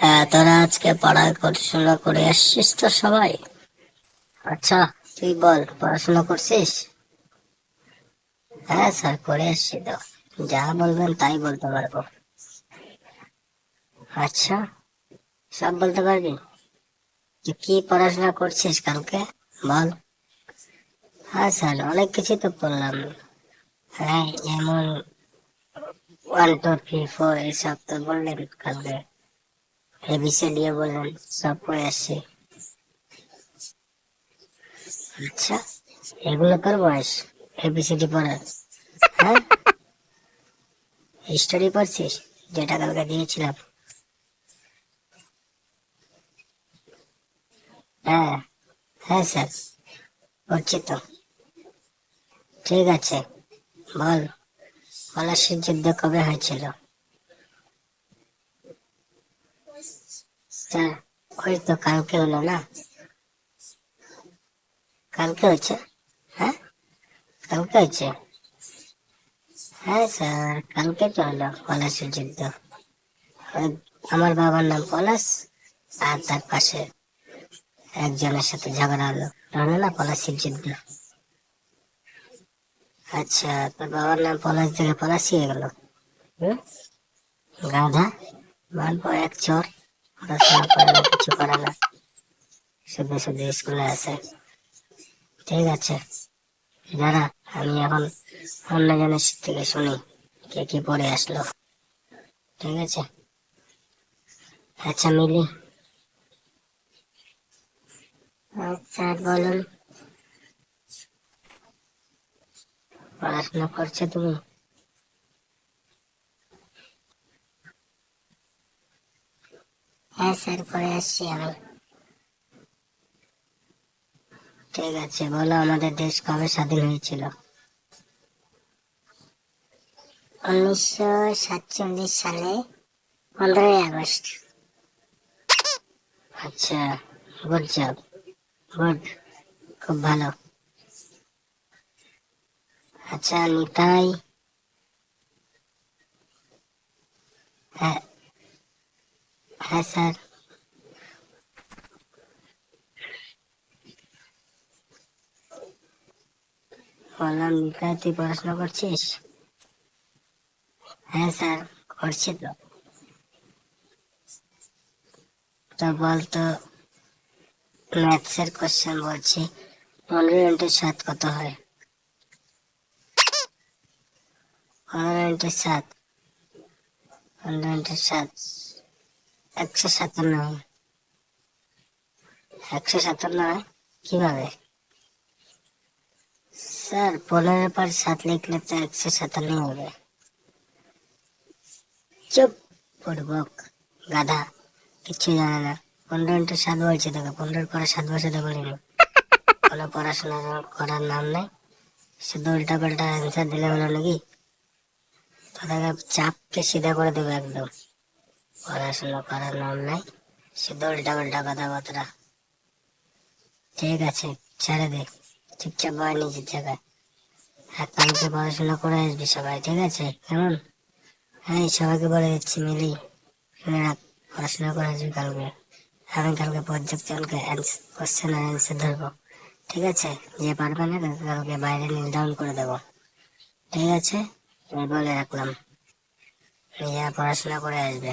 হ্যাঁ, তোরা আজকে পড়াশোনা করে আসছিস তো সবাই? আচ্ছা, তুই বল, পড়াশোনা করছিস? হ্যাঁ স্যার, করে আসছি তো। যা বলবেন তাই বলতে পারবো। আচ্ছা, সব বলতে পারবি? তুই কি পড়াশোনা করছিস কালকে? বল। হ্যাঁ স্যার, অনেক কিছু তো পড়লাম। হ্যাঁ, যেমন 1 2 3 4 এইসব তো বললেন কালকে। এবিসিডি বললেন, সব পড়ে আসছি। আচ্ছা, এগুলো তোর বয়স এবিসিডি পড়ার? হ্যাঁ, হিস্টোরি পড়ছিস, যেটা কালকে দিয়েছিলাম? হ্যাঁ। হ্যাঁ স্যার, পড়ছি তো। ঠিক আছে, বল। পলাশির যুদ্ধ কবে হয়েছিল? স্যার, ওই তো কালকে হলো না? কালকে হচ্ছে। হ্যাঁ, কালকে হচ্ছে। হ্যাঁ স্যার, কালকে তো হলো পলাশির যুদ্ধ। ওই আমার বাবার নাম পলাশ, আর তার পাশে একজনের সাথে ঝগড়া হলো, হলো না পলাশির যুদ্ধ? আচ্ছা, তোর বাবার নাম পলাশ থেকে পলাশি হয়ে গেল? হুম, গাধা। মানবো এক চর। পড়াশোনা করে না, কিছু করে না, শুধু শুধু স্কুলে আসে। ঠিক আছে, দাঁড়া, আমি এখন অন্যজনের থেকে শুনি কে কি পড়ে আসলো। ঠিক আছে। আচ্ছা মিলি। আচ্ছা বলুন। পড়াশোনা করছো তুমি? হ্যাঁ স্যার, পড়ে আসছি আমি। ঠিক আছে, বলো আমাদের দেশ কবে স্বাধীন হয়েছিল? 1947 সালে 15ই আগস্ট। আচ্ছা, গুড জব, গুড, খুব ভালো। আচ্ছা নিতাই। হ্যাঁ। হ্যাঁ স্যার। বললাম নিতাই, তুই পড়াশোনা করছিস? হ্যাঁ স্যার, করছি তো। তো বলতো, ম্যাথসের কোশ্চেন বলছি, 15 × 7 কত হয়? 15 × 7, 15 × 7, 157 হয়। 157 হয়? কিভাবে? স্যার, 15 × 7 লিখলে তো 157 হবে। চুপ, পড়বক, গাধা, কিচ্ছু জানে না। 15 × 7 বলছি তোকে, 15 × 7 বসাতে বলিনি। কোনো পড়াশোনা করার নাম নেই, শুধু উল্টা পাল্টা অ্যান্সার দিলে হলো নাকি? তোদেরকে চাপকে সিধা করে দেবো একদম। পড়াশোনা করার নাম নাই, শুধু উল্টা পাল্টা কথাবার্তা। ঠিক আছে, ছেড়ে দে, চুপচাপ বয় নিজের জায়গায়। আর কালকে পড়াশোনা করে আসবি সবাই, ঠিক আছে কেমন? হ্যাঁ, সবাইকে বলে দিচ্ছি মিলি, শুনে রাখ, পড়াশোনা করে আসবি কালকে। আমি কালকে পর্যবেক্ষণকে কোশ্চেন আর অ্যান্সার ধরবো। ঠিক আছে, যে পারবে না তাকে কালকে বাইরে নীল ডাউন করে দেবো। ঠিক আছে, আমি বলে রাখলাম, নিজেরা পড়াশোনা করে আসবে।